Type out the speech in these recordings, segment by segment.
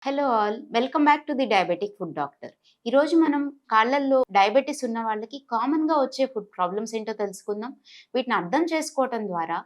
Hello all, welcome back to the diabetic food doctor. ఈరోజు మనం కాళ్ళల్లో డయాబెటీస్ ఉన్న వాళ్ళకి కామన్గా వచ్చే ఫుడ్ ప్రాబ్లమ్స్ ఏంటో తెలుసుకుందాం. వీటిని అర్థం చేసుకోవటం ద్వారా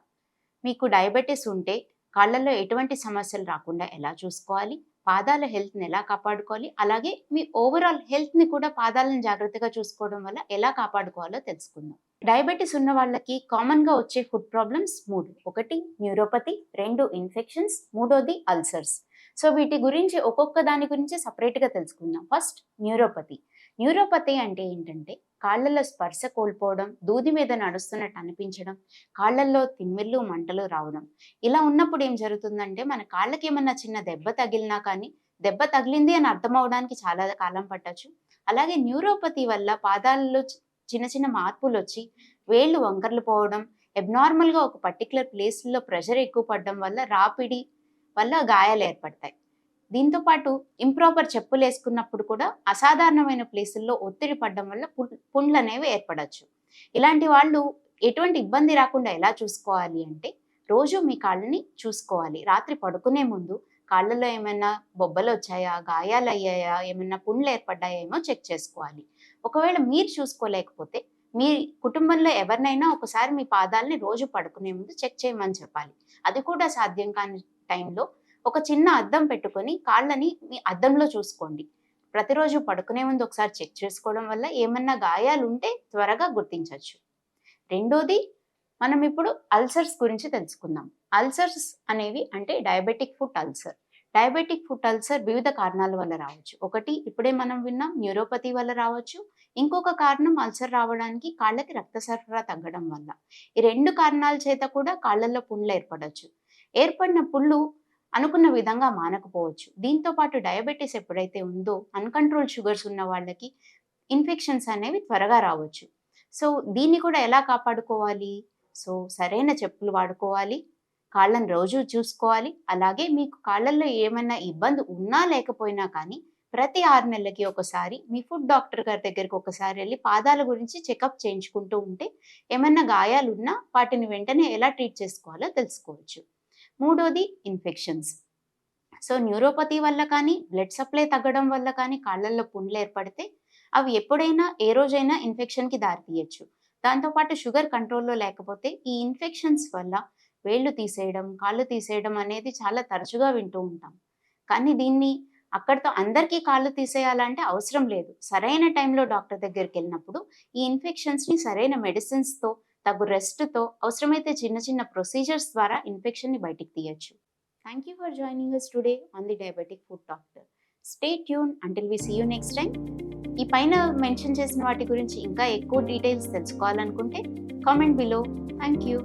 మీకు డయాబెటీస్ ఉంటే కాళ్ళల్లో ఎటువంటి సమస్యలు రాకుండా ఎలా చూసుకోవాలి, పాదాల హెల్త్ని ఎలా కాపాడుకోవాలి, అలాగే మీ ఓవరాల్ హెల్త్ని కూడా పాదాలను జాగ్రత్తగా చూసుకోవడం వల్ల ఎలా కాపాడుకోవాలో తెలుసుకుందాం. డయాబెటీస్ ఉన్న వాళ్ళకి కామన్గా వచ్చే ఫుడ్ ప్రాబ్లమ్స్ మూడు. ఒకటి న్యూరోపతి, రెండు ఇన్ఫెక్షన్స్, మూడోది అల్సర్స్. సో వీటి గురించి ఒక్కొక్క దాని గురించి సపరేట్గా తెలుసుకుందాం. First neuropathy. న్యూరోపతి అంటే ఏంటంటే కాళ్ళల్లో స్పర్శ కోల్పోవడం, దూది మీద నడుస్తున్నట్టు అనిపించడం, కాళ్ళల్లో తిమ్మిర్లు మంటలు రావడం. ఇలా ఉన్నప్పుడు ఏం జరుగుతుందంటే మన కాళ్ళకి ఏమన్నా చిన్న దెబ్బ తగిలినా కానీ దెబ్బ తగిలింది అని అర్థం అవడానికి చాలా కాలం పట్టచ్చు. అలాగే న్యూరోపతి వల్ల పాదాలలో చిన్న చిన్న మార్పులు వచ్చి వేళ్ళు వంకర్లు పోవడం, అబ్నార్మల్గా ఒక పర్టికులర్ ప్లేస్లో ప్రెషర్ ఎక్కువ పడడం వల్ల రాపిడి వల్ల గాయాలు ఏర్పడతాయి. దీంతో పాటు ఇంప్రాపర్ చెప్పులు వేసుకున్నప్పుడు కూడా అసాధారణమైన ప్లేసుల్లో ఒత్తిడి పడడం వల్ల పుండ్లు అనేవి ఏర్పడవచ్చు. ఇలాంటి వాళ్ళు ఎటువంటి ఇబ్బంది రాకుండా ఎలా చూసుకోవాలి అంటే రోజు మీ కాళ్ళని చూసుకోవాలి. రాత్రి పడుకునే ముందు కాళ్ళలో ఏమైనా బొబ్బలు వచ్చాయా, గాయాలు అయ్యాయా, ఏమైనా పుండ్లు ఏర్పడ్డాయేమో చెక్ చేసుకోవాలి. ఒకవేళ మీరు చూసుకోలేకపోతే మీ కుటుంబంలో ఎవరినైనా ఒకసారి మీ పాదాలని రోజు పడుకునే ముందు చెక్ చేయమని చెప్పాలి. అది కూడా సాధ్యం కాని టైంలో ఒక చిన్న అద్దం పెట్టుకొని కాళ్ళని మీ అద్దంలో చూసుకోండి. ప్రతిరోజు పడుకునే ముందు ఒకసారి చెక్ చేసుకోవడం వల్ల ఏమన్నా గాయాలు ఉంటే త్వరగా గుర్తించవచ్చు. రెండోది, మనం ఇప్పుడు అల్సర్స్ గురించి తెలుసుకుందాం. అల్సర్స్ అనేవి అంటే diabetic foot ulcer. Diabetic foot ulcer వివిధ కారణాల వల్ల రావచ్చు. ఒకటి ఇప్పుడే మనం విన్నాం, న్యూరోపతి వల్ల రావచ్చు. ఇంకొక కారణం అల్సర్ రావడానికి కాళ్ళకి రక్త సరఫరా తగ్గడం వల్ల. ఈ రెండు కారణాల చేత కూడా కాళ్ళల్లో పుండ్లు ఏర్పడవచ్చు. ఏర్పడిన పుళ్ళు అనుకున్న విధంగా మానకపోవచ్చు. దీంతో పాటు డయాబెటీస్ ఎప్పుడైతే ఉందో అన్కంట్రోల్ షుగర్స్ ఉన్న వాళ్ళకి ఇన్ఫెక్షన్స్ అనేవి త్వరగా రావచ్చు. సో దీన్ని కూడా ఎలా కాపాడుకోవాలి? సో సరైన చెప్పులు వాడుకోవాలి, కాళ్ళని రోజు చూసుకోవాలి. అలాగే మీకు కాళ్ళల్లో ఏమైనా ఇబ్బంది ఉన్నా లేకపోయినా కానీ ప్రతి 6 నెలలకి ఒకసారి మీ ఫుడ్ డాక్టర్ గారి దగ్గరికి ఒకసారి వెళ్ళి పాదాల గురించి చెకప్ చేయించుకుంటూ ఉంటే ఏమైనా గాయాలు ఉన్నా వాటిని వెంటనే ఎలా ట్రీట్ చేసుకోవాలో తెలుసుకోవచ్చు. మూడోది ఇన్ఫెక్షన్స్. సో న్యూరోపతి వల్ల కానీ బ్లడ్ సప్లై తగ్గడం వల్ల కానీ కాళ్ళల్లో పుండ్లు ఏర్పడితే అవి ఎప్పుడైనా ఏ రోజైనా ఇన్ఫెక్షన్కి దారితీయచ్చు. దాంతోపాటు షుగర్ కంట్రోల్లో లేకపోతే ఈ ఇన్ఫెక్షన్స్ వల్ల వేళ్ళు తీసేయడం, కాళ్ళు తీసేయడం అనేది చాలా తరచుగా వింటూ ఉంటాం. కానీ దీన్ని అక్కడితో అందరికీ కాళ్ళు తీసేయాలంటే అవసరం లేదు. సరైన టైంలో డాక్టర్ దగ్గరికి వెళ్ళినప్పుడు ఈ ఇన్ఫెక్షన్స్ని సరైన మెడిసిన్స్తో, తగు రెస్ట్తో, అవసరమైతే చిన్న చిన్న ప్రొసీజర్స్ ద్వారా ఇన్ఫెక్షన్ని బయటికి తీయచ్చు. Thank you for joining us today on the diabetic food doctor. Stay tune until we see you next time. ఈ పైన మెన్షన్ చేసిన వాటి గురించి ఇంకా ఎక్కువ డీటెయిల్స్ తెలుసుకోవాలనుకుంటే కామెంట్ బిలో. Thank you.